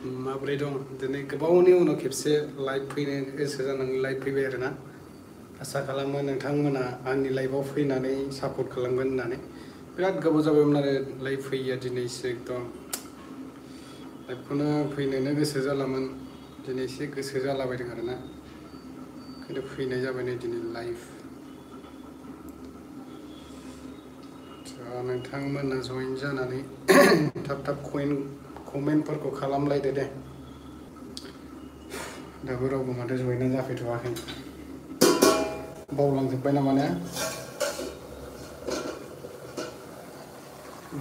माबोरै दं दिनै गोबावनि उनाव खेबसे लाइभ फैनो गोसो जानानै लाइभ फैबाय आरोना आसा खालामो नोंथांमोना आंनि लाइभआव फैनानै सापर्ट खालामगोन होननानै बिराद गोबाव जाबायमोन आरो लाइभ फैया दिनैसो एकदम लाइभखौनो फैनोनो गोसो जालामोन दिनै एसे गोसो जालाबायदों आरोना ओंखायनो फैनाय जाबाय नै दिनै लाइभ नोंथांमोना जइन जानानै थाब थाब कमेन्टफोरखौ खालामलायदो दे दाबो रावबो माथो जइना जाफैथ'वाखै बावलांजोब्बाय नामा ने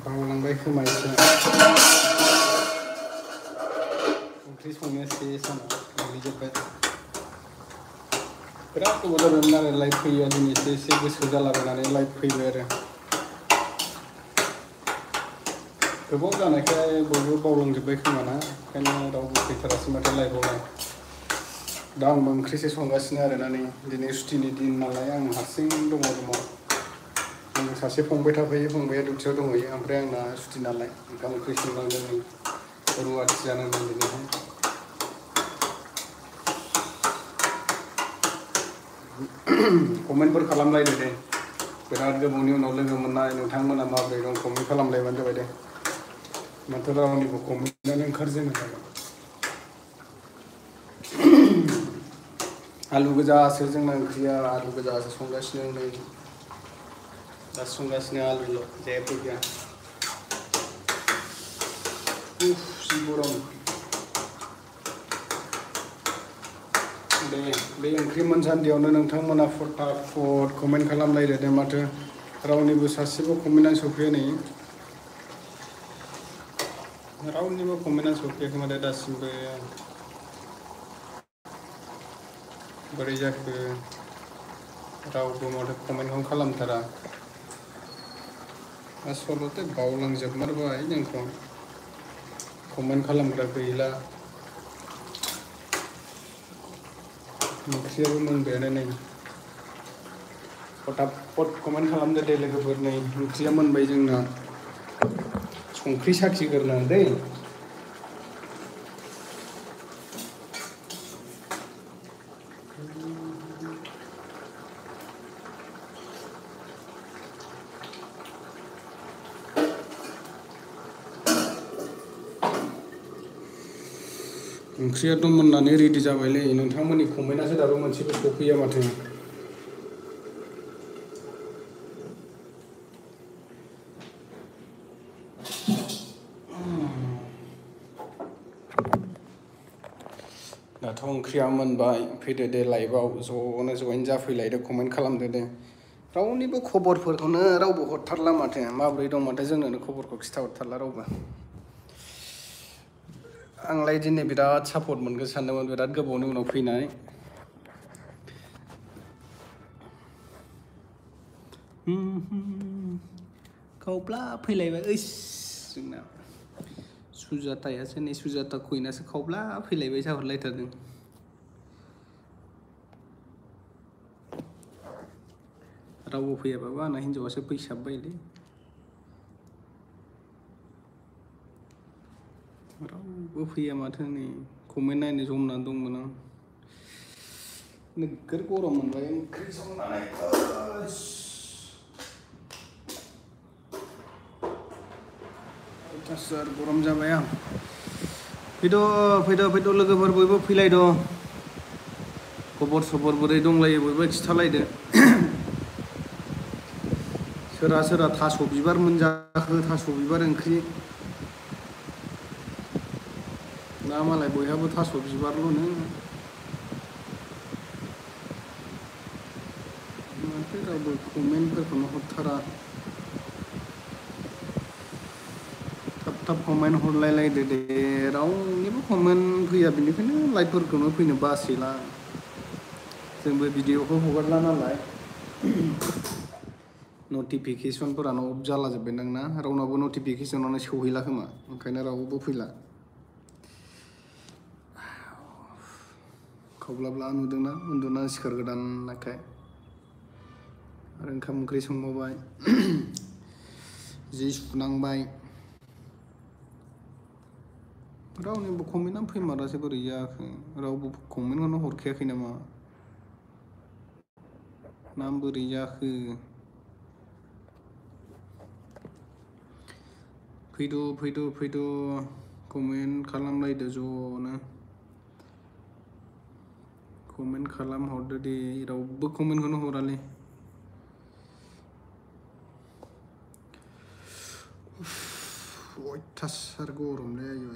बावलांबाय खोमा एसे ओंख्रि संनोसै सानाव गोलैजोब्बाय बिराद गोबाव जाबायमोन आरो लाइभ फैया दिनैसो एसे गोसो जालाबायनानै लाइभ फैबाय आरो गोबाव जानायखाय बयबो बावलांजोब्बाय खोमा ना ओंखायनो रावबो फैथारासै माथो लाइभआवलाय दा आंबो ओंख्रिसो संगासिनो आरोना नै दिनै सुटिनि दिन नालाय आं हारसिं दङ रुमाव आं सासे फंबाय थाफैयो फंबाया डिउटियाव दंहैयो ओमफ्राय आंना सुटि नालाय ओंखाम ओंख्रि संनांदों नै रुवाथि जानांदों दिनैहाय कमेन्टफोर खालामलायदो दे बिराद गोबावनि उनाव लोगो मोननाय नोंथांमोना माबोरै दं कमेन्ट खालामलायबानो जाबाय दे माथो रावनिबो कमेन्टआनो ओंखारजेनो आलु गोजासो जोंना ओंख्रिया आलु गोजासो संगासिनो नै दा संगासिनो आलुल' जेबो गैया जि गरम दे बे ओंख्रि मोनसान्दियावनो नोंथांमोना फटाफट कमेन्ट खालामलायदो दे माथो रावनिबो सासेबो कमेन्टआनो सफैया नै रावनिबो कमेन्टआनो सफैयाखै माथो दासिमबो बोरै जाखो रावबो माथो कमेन्टखौनो खालामथारा आसलथे बावलांजोबमारबाय जोंखौ कमेन्ट खालामग्रा गैला ओंख्रियाबो मोनबायानो नै फटाफट कमेन्ट खालामदो दे लोगोफोर नै ओंख्रिया मोनबाय जोंना संख्रि साखिग्रोनांगौ दै ओंख्रियाथ' मोननानै रेडि जाबायलै नोंथांमोननि कमेन्टआसो दाबो मोनसेबो सफैया माथो दाथ' ओंख्रिया मोनबाय फैदो दे लाइभआव ज'नो जइन जाफैलायदो कमेन्ट खालामदो दे रावनिबो खबरफोरखौनो रावबो हरथारला माथो माबोरै दं माथो जोंनोनो खबरखौ खिथाहरथारला रावबो आंलाय दिनै बिराद सापर्ट मोनगोन सानदोंमोन बिराद गोबावनि उनाव फैनाय खावब्ला फैलायबाय ओइस जोंना सुजातायासो नै सुजाता कुइनासो खावब्ला फैलायबाय जाहरलायथारदों रावबो फैयाबाबो आंना हिन्जावासो फैसाबबायलै रावबो फैया माथो नै कमेन्ट नायनो जमनानै दंमोन आं नोगोर गरम मोनबाय ओंख्रि संनानै अयथासार गरम जाबाय आं फैद' लोगोफोर बयबो फैलायद' खबर सबर बोरै दंलायो बयबो खिथालायदो सोरहा सोरहा थास' बिबार मोनजाखो थास' बिबार ओंख्रि दा मालाय बयहाबो थास' बिबारल'नो माथो रावबो कमेन्टफोरखौनो हरथारा थाब कमेन्ट हरलायलायदो दे रावनिबो कमेन्ट फैया बेनिखायनो लाइभफोरखौनो फैनो बासैला जोंबो भिडिअखौ हगारला नालाय नटिफिकेसनफोरानो अफ जालाजोब्बाय दां ना रावनावबो नटिफिकेसनानो सौहैला खोमा ओंखायनो रावबो फैला खावब्लाब्ला नुदोंना उन्दुना सिखारगोदानखाय आरो ओंखाम ओंख्रि संबावबाय जि सुनांबाय रावनिबो कमेन्टआनो फैमारासै बोरै जाखो रावबो कमेन्टखौनो हरखायाखै नामा ना बोरै जाखो फैद' कमेन्ट खालामलायदो ज'नो कमेन्ट खालामहरदो दे रावबो कमेन्टखौनो हरालै अयथासार गरमलै आयु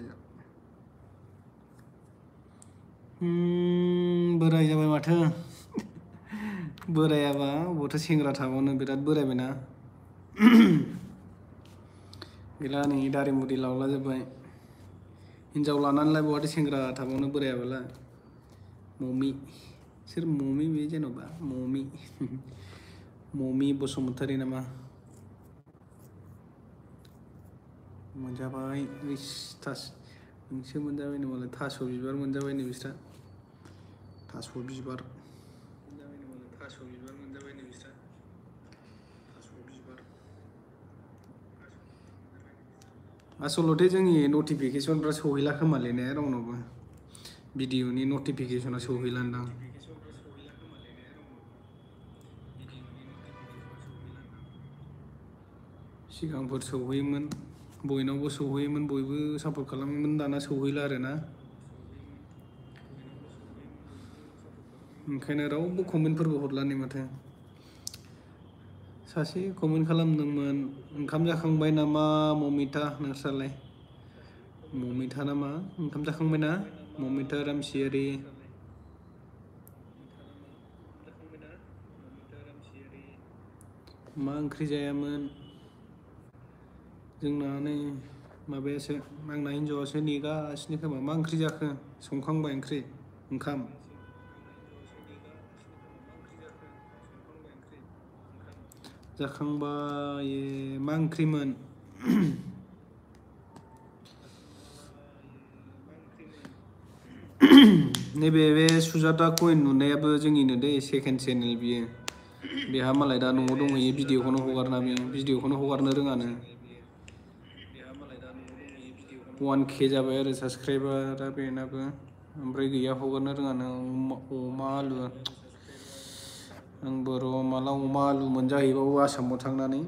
बोराय जाबाय माथो बोरायाबा अबावथो सेंग्रा थाबावनो बिराद बोरायबायना गैला नै दारि मुरि लावलाजोब्बाय हिनजाव लानानैलाय बहाथो सेंग्रा थाबावनो बोरायाबालाय ममि सोर ममि बे जेन'बा ममि बसुमतारी नामा मोनजाबाय नोंसो मोनजाबाय नो मालाय थास' बिबार मोनजाबाय नो बिस्रा थास' बिबार आसलथे जोंनि नटिफिकेसनफ्रा सहैला खोमालै ने रावनावबो भिडिअनि नटिफिकेसना सहैलान्दां सिगांफोर सौहैयोमोन बयनावबो सौहैयोमोन बयबो सापर्ट खालामोमोन दाना सौहैला आरोना ओंखायनो रावबो कमेन्टफोरबो हरलानो माथो सासे कमेन्ट खालामदोंमोन ओंखाम जाखांबाय नामा ममिता नोंस्रालाय ममिता नामा ओंखाम जाखांबायना ममिता रामसियारि मा ओंख्रि जायामोन जोंना नै माबायासो आंना हिन्जावासो नेगासिनो खोमा मा ओंख्रि जाखो संखांबाय ओंख्रि ओंखाम जाखांबाय मा ओंख्रिमोन नैबे बे सुजाता कइन नुनायाबो जोंनिनो दै सेकेन्ड चेनेल बियो बेहा मालाय दा न'आव दंहैयो भिडिअखौनो हगारना बियो भिडिअखौनो हगारनो रोङानो 1K जाबाय आरो साबसक्राइबारा बेनाबो ओमफ्राय गैया हगारनो रोङानो अमा आलु आंबो र' माला अमा आलु मोनजाहैबावो आसामाव थांनानै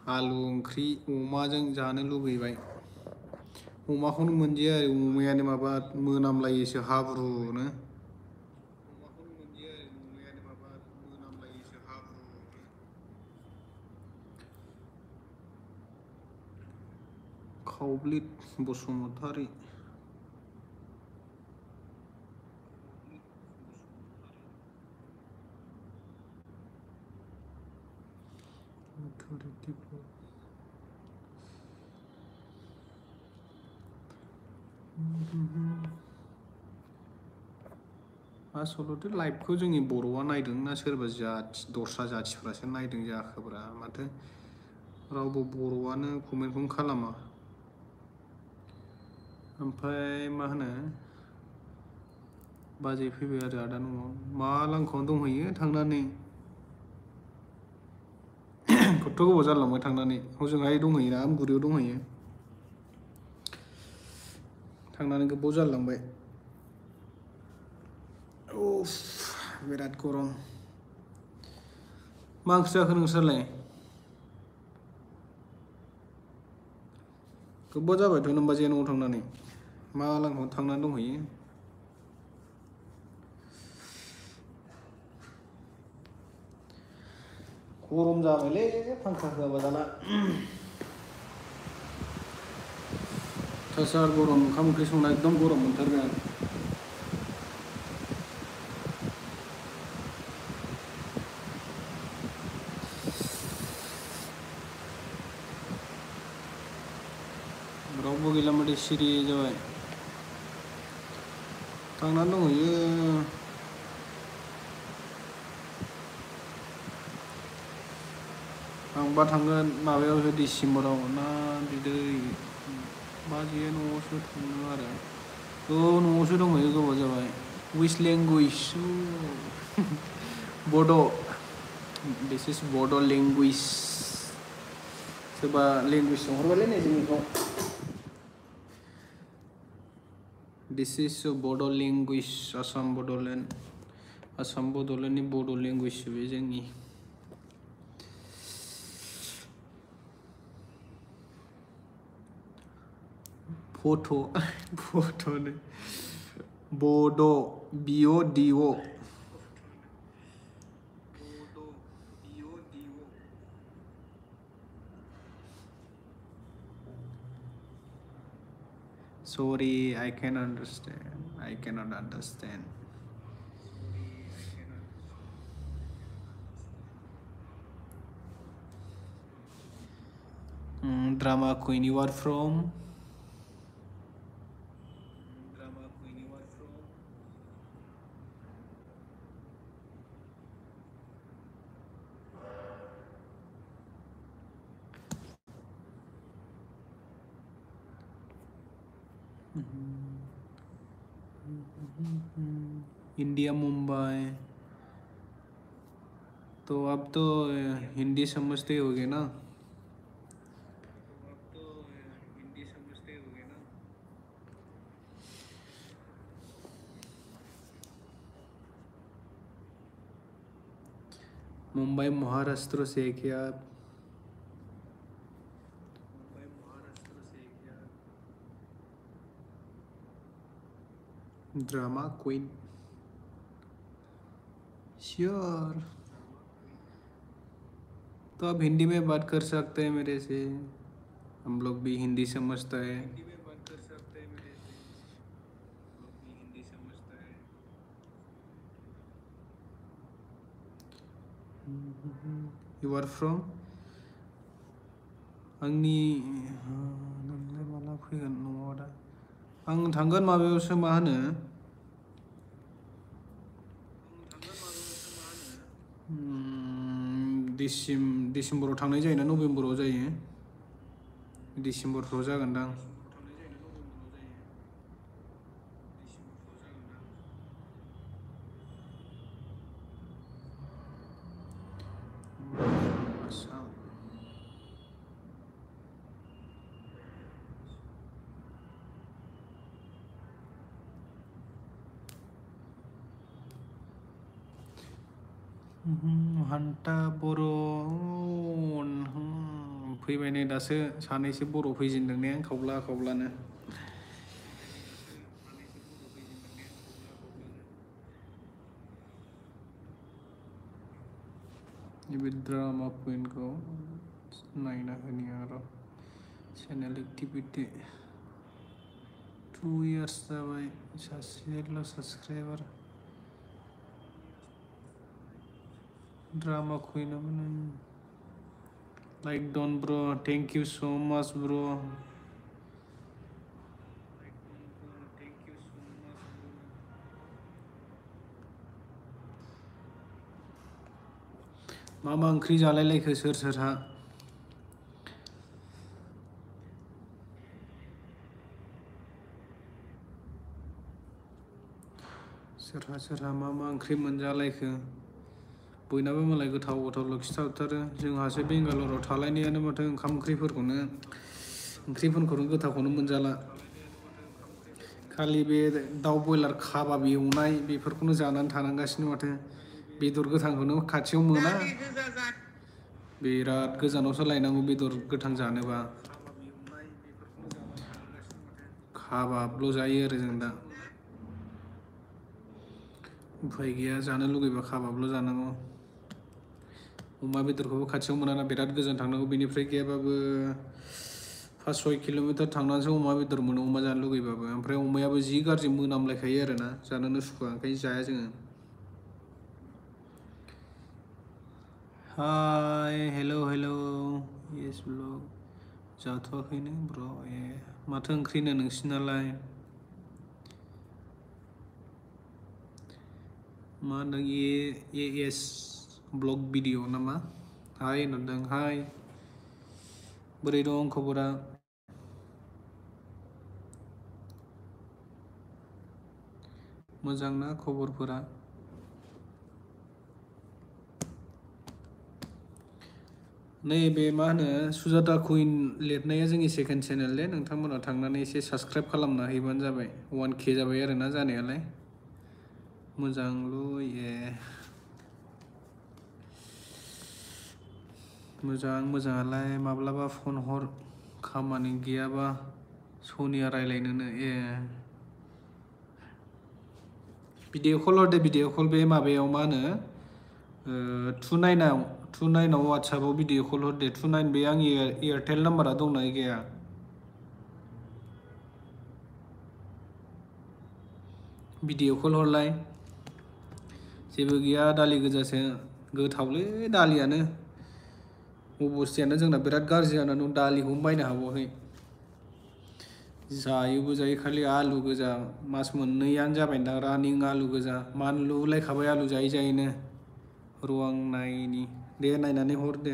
आलु ओंख्रि अमाजों जानो लुबैबाय अमाखौनो मोनजाया आरो अमायानो माबा मोनामलायोसो हाब्रुनो खावब्लित बसुमतारी आसलथे लाइभखौ जोंनि बर'आ नायदों ना सोरबा जाथि दस्रा जाथिफ्रासो नायदों जाखोब्रा माथो रावबो बर'आनो कमेन्टखौनो खालामा ओमफ्राय मा होनो बाजै फैबाय आरो आदा न'आव मा लांखावनो दंहैयो थांनानै खथ्थ' गोबाव जालांबाय थांनानै हजोंहाय दंहैयोना आमगुरियाव दंहैयो थांनानै गोबाव जालांबाय उफ बिराद गरम मा ओंख्रि जाखो नोंस्रालाय गोबाव जाबायथ' नों बाजैया न'आव थांनानै मा लांखाव थांनानै दंहैयो गरम जाबायलै फांखा होआबा दाना थासार गरम ओंखाम ओंख्रि संना एकदम गरम मोनथारबाय आं रावबो गैला माथो सिरि जाबाय थांनानै दंहैयो आंबा थांगोन माबायावसो डिसेम्बराव ना बिदै बाजैया न'आवसो थांदों आरो न'आवसो दंहैयो गोबाव जाबाय विच लेंगुवेज बड' This is Bodo language. Coba language sohorbaलै नै जोंनिखौ. This is Bodo language. Assam Bodoland. Assam Bodoland ni Bodo language बे जोंनि. Photo ne. Bodo BODO. Sorry, I can understand. I cannot understand. Drama queen, you are from? India Mumbai. तो अब तो हिंदी समझते होगे ना? मुंबई महाराष्ट्र से क्या? Drama queen. श्योर. तो आप हिंदी में बात कर सकते हैं मेरे से. हम लोग भी हिंदी समझता है. You are from? आंनि नोंलाय माला फैगोन न'आव दा? आं थांगोन माबायावसो मा होनो डिसेम्बराव थांनाय जायोना नभेम्बराव जायो. डिसेम्बरफ्राव जागोनदां. हान्टा बर' फैबाय नै दासो सानैसो बर' फैजेनदों ने खावब्लानो. नैबे ड्रामा क्वीनखौ नायना होनि आरो. चेनेल एक्टिभिटी 2 years जाबाय. सासेल' subscriber. Drama queen like Don bro. Thank you so much bro. मा ओंख्रि जालायलायखो सोरहा? सोरहा मा ओंख्रि मोनजालायखो? बयनाबो मालाय गोथाव खिथाहरथारो. जोंहासो बेंगालराव थालायनायानो माथो ओंख्रिफोरखौनो गोथावखौनो मोनजाला. खालि बे दाउ बयलार काबाब एवनाय बेफोरखौनो जानानै थानांगासिनो माथो. बेदर गोथांखौनो खाथियाव मोना. बिराद गोजानावसो लायनांगौ बेदर गोथां जानोबा. काबाबल' जायो आरो जों दा. उफाय गैया. जानो लुगैबा काबाबल' जानांगौ. अमा बेदरखौबो खाथियाव मोनाना. बिराद गोजान थांनांगौ. बेनिफ्राय गैयाबाबो 5-6 किल'मिटार थांनानैसो अमा बेदर मोनो अमा जानो लुगैबाबो. ओमफ्राय अमायाबो जि गाज्रि मोनामलायखायो आरोना. जानोनो सुखुवा. ओंखायनो जाया जोङो. Hi hello' yes blog. जाथ'वाखैनो ब्र'. माथो ओंख्रिनो नोंसिनालाय? मा होनदों? एएस ब्लग भिडिअ नामा? हाय होनदों. हाय. बोरै दं खबरा? मोजां ना खबरफोरा? नैबे मा होनो सुजाता कुइन लिरनाया जोंनि सेकेन्ड चेनेल दे नोंथांमोना थांनानै एसे साबस्क्राइब खालामना हैबानो जाबाय 1K जाबाय आरोना जानायालाय मोजांल' मोजाङालाय माब्लाबा फन हर खामानि गैयाबा सनिया रायलायनोनो भिडिअ कल हरदे भिडिअ कल बे माबायाव मा होनो 29 वाट्सएपआव भिडिअ कल हरदे 29 बे आंनि एयारटेल नाम्बारा दंना गैया भिडिअ कल हरलाय जेबो गैया दालि गोजासो गोथावलै दालियानो अबस्थायानो जोंना बिराद गाज्रि जानानै दं दालिखौनो बायनो हाबावाखै जायोबो जायो खालि आलु गोजा मास मोननैयानो जाबाय दा रानिं आलु गोजा मानलुलायखाबाय आलु जायै जायैनो र' आं नायनि दे नायनानै हर दे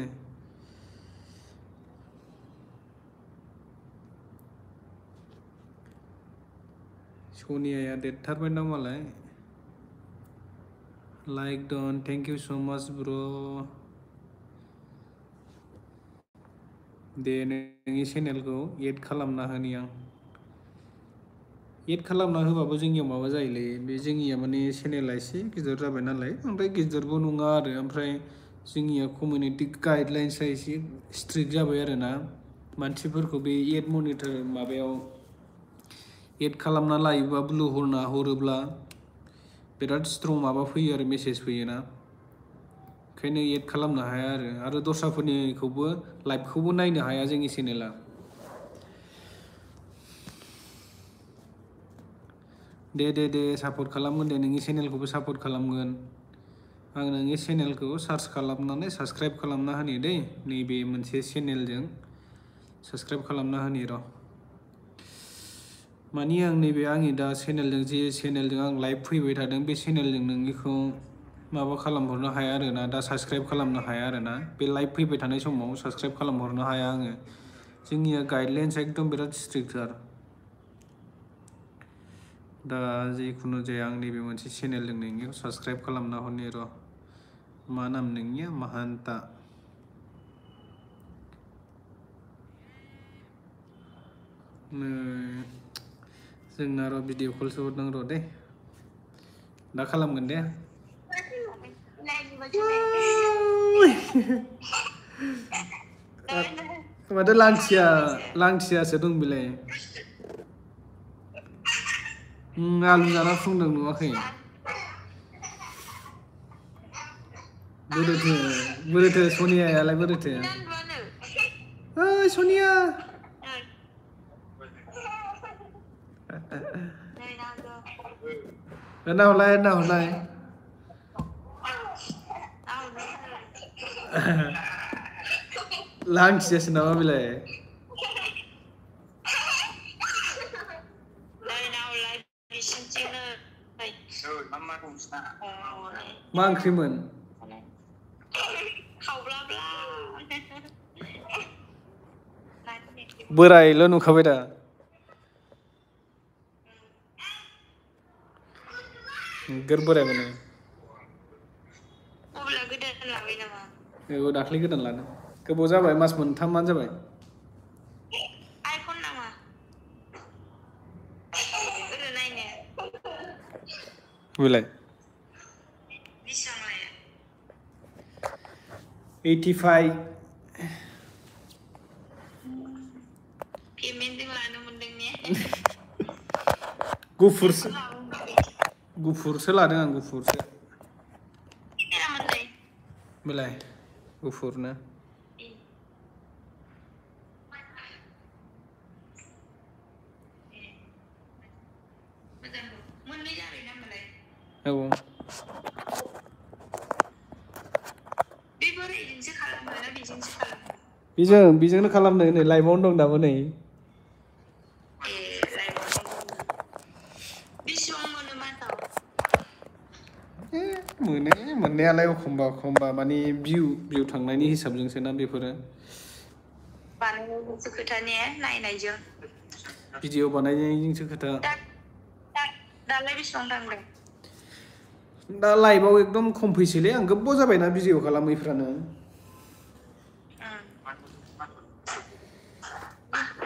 सनियाया देरथारबाय ना मालाय लाइक डन थेंक इउ सो माच ब्र दे नोंनि चेनेलखौ एड खालामना होनि आं एड खालामना होबाबो जोंनियाव माबा जायोलै बे जोंनिया माने चेनेला एसे गिदिर जाबाय नालाय बांद्राय गिदिरबो नङा आरो ओमफ्राय जोंनिया कमिउनिटि गाइडलाइन्सआ एसे स्ट्रिक्ट जाबाय आरोना मानसिफोरखौ बे एड मनिटर माबायाव एड खालामना लायोबा ब्लु हरोब्ला बिराद स्ट्रं माबा फैयो आरो मेसेज फैयोना ओंखायनो एड खालामनो हाया आरो दस्राफोरनिखौबो लाइभखौबो नायनो हाया जोंनि चेनेला दे सापर्ट खालामगोन दे नोंनि चेनेलखौबो सापर्ट खालामगोन आं नोंनि चेनेलखौ सार्च खालामनानै साबस्क्राइब खालामना होनि दै नैबे मोनसे चेनेलजों साबस्क्राइब खालामना होनि र' मानि आं नैबे आंनि दा चेनेलजों जे चेनेलजों आं लाइभ फैबाय थादों बे चेनेलजों नोंनिखौ माबा खालामहरनो हाया आरोना दा साबस्क्राइब खालामनो हाया आरोना बे लाइभ फैबाय थानाय समाव साबस्क्राइब खालामहरनो हाया आङो जोंनिया गाइडलाइन्स एकदम बिराद स्ट्रिक्टथार दा जिखुनु जाया आं नैबे मोनसे चेनेलजों नोंनिखौ साबस्क्राइब खालामना हरनि र' मा नाम नोंनिया माहान्ता जोंना र' भिडिअ कलसो हरदों र' दे दा खालामगोन दे माथो लांथियासो दं बेलाय आलु जाना फुंदों नुवाखै बोरोथो सनियायालाय बोरोथो ओइ सनिया नाहरलाय लांथियासो नामा बेलाय मा ओंख्रिमोन बोरायल' नुखाबाय दा नोगोर बोराय मोनो दाख्लै गोदान लादों गोबाव जाबाय मास मोनथामानो जाबाय आइफन नामा बेलाय 85 गुफुरसो लादों आं गुफुरसो बेलाय गुफुरनो औ बेजोंनो खालामनो नै लाइभआवनो दं दाबो नै मोननायालाय एखमबा माने भिउ थांनायनि हिसाबजोंसो ना बेफोरो बानायनायजोंसो खोथा ने नायनायजों भिडिअ बानायनायजोंसो खोथा दालाय बेसेबां थांदों दा लाइभआव एकदम खम फैसैलै आं गोबाव जाबायना भिडिअ खालामैफ्रानो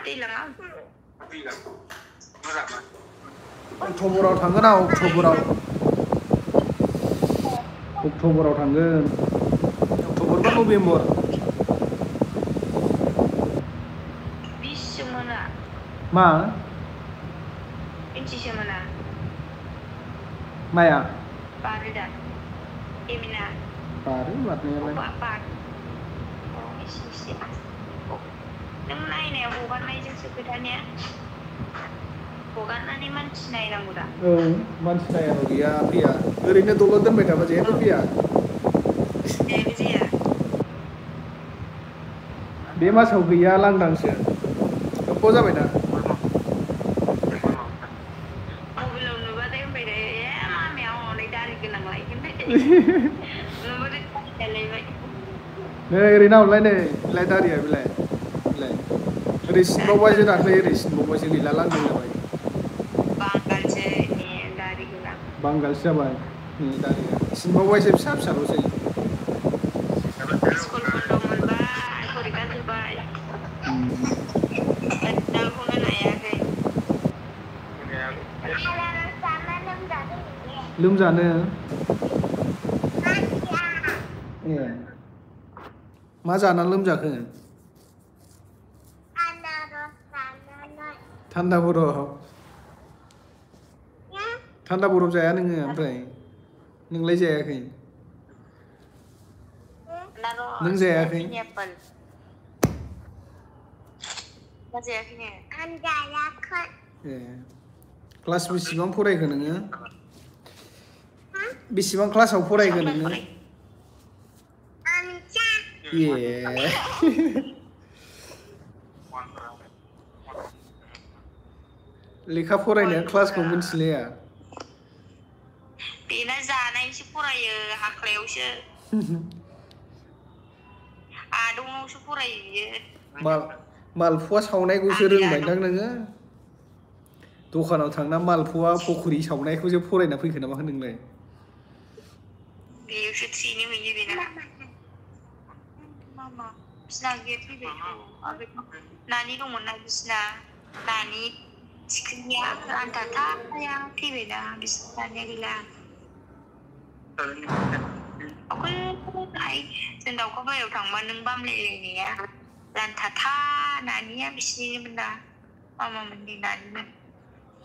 दैलाङाव अक्ट'बराव थांगोन आं अक्ट'बराव थांगोन अक्ट'बर बा नभेम्बर बिससो मोना मा इन्थिसो मोना माया बारो दा एमिना बारो बारनायालाय बार एसे नों नायनायाव हगारनायजोंसो खोथानिया हगारनानै मानसि नायनांगौ दा औ मानसि नायाबो गैया फैया ओरैनो दलद दोनबाय थाबा जेबो फैया जेबो जाया बे मासाव गैया लांदांसो गोबाव जाबायना मबाइलाव नुबाथाय होनबाय थायो ए मामिया हनै दारि गोनां लायगोन नुबाथाय दालायबाय नै ओरै नाहरलाय नै बिलाय दारिया बिलाय ओरै सिनबावबायसो दाख्लै ओरै सिनबावबायसो गैला लांदां जाबाय बांगालसो दारि गोनां बांगालसो जाबाय दारिया सिनबावबायसो फिसा फिसाल'सै स्कुल बन्द' मोनबाय फरिखा जोब्बाय रिजाल्टखौनो नायाखै लोमजानो ए मा जानानै लोमजाखो थान्दा बरफ जाया नोङो ओमफ्राय नोंलाय जायाखै नों जायाखै ए क्लास बेसेबां फरायखो नोङो बेसेबां क्लासाव फरायखो नोङो ए लेखा फरायनाया क्लासखौ मिथिलाया बेना जानायसो फरायो हाख्लायावसो आदङावसो फरायो बियो मालफुवा सावनायखौसो रोंबायदां नोङो दखानाव थांना मालफुवा पकरि सावनायखौसो फरायना फैखो नामा नोंलाय बेयावसो ट्रेनिं हैयो बेना मामा बिसिना गैया थैबाय नानि दंमोन ना बिसिना नानि थिख्लिया रानथाथाया थैबायना बिसिना गैला अखोलहाय जों दाउखाबारियाव थांबा नों बामलायलायनाया रानथाथा नानिया बिसिनिमोन ना मामामोननि नानिमोन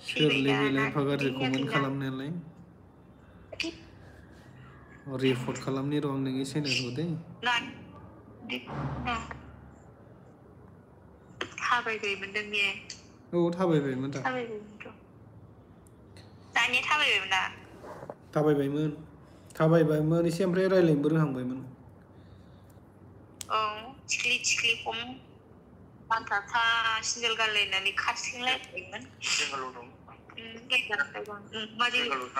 सोरलै बेलाय एफा गाज्रि कमेन्ट खालामनायालाय रिपर्ट खालामनि र' आं नोंनि चेनेलखौ दै थाबायबायमोन नोंने औ थाबायबायमोन दा दानिया थाबायबायमोन ना थाबायबायमोन एसे ओमफ्राय रायज्लायनोबो रोंहांबायमोन औ थिख्लि खम बान्थाथा सिन्देल गानलायनानै खारस्लिंलायबायमोन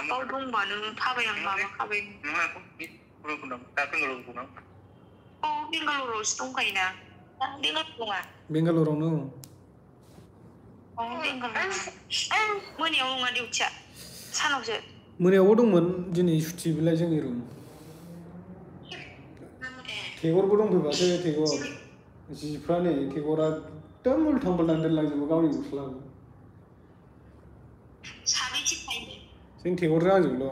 बाव दंबानो थाबायहां माबाखाबाय औ बेंगालरावसो दंखायोना बेंगालरावनो मोनायाव नङा डिउटिया सानावसो मोनायावबो दंमोन दिनै सुटि बेलाय जोंनि रुम टेगरबो दंफैबासो टेगर जिफ्रा नै टेगरा एकदम उल्थां फाल्थां दोनलांजोबो गावनि गस्लाखौ साबैसे थायो जों टेगरजों आंजोंल'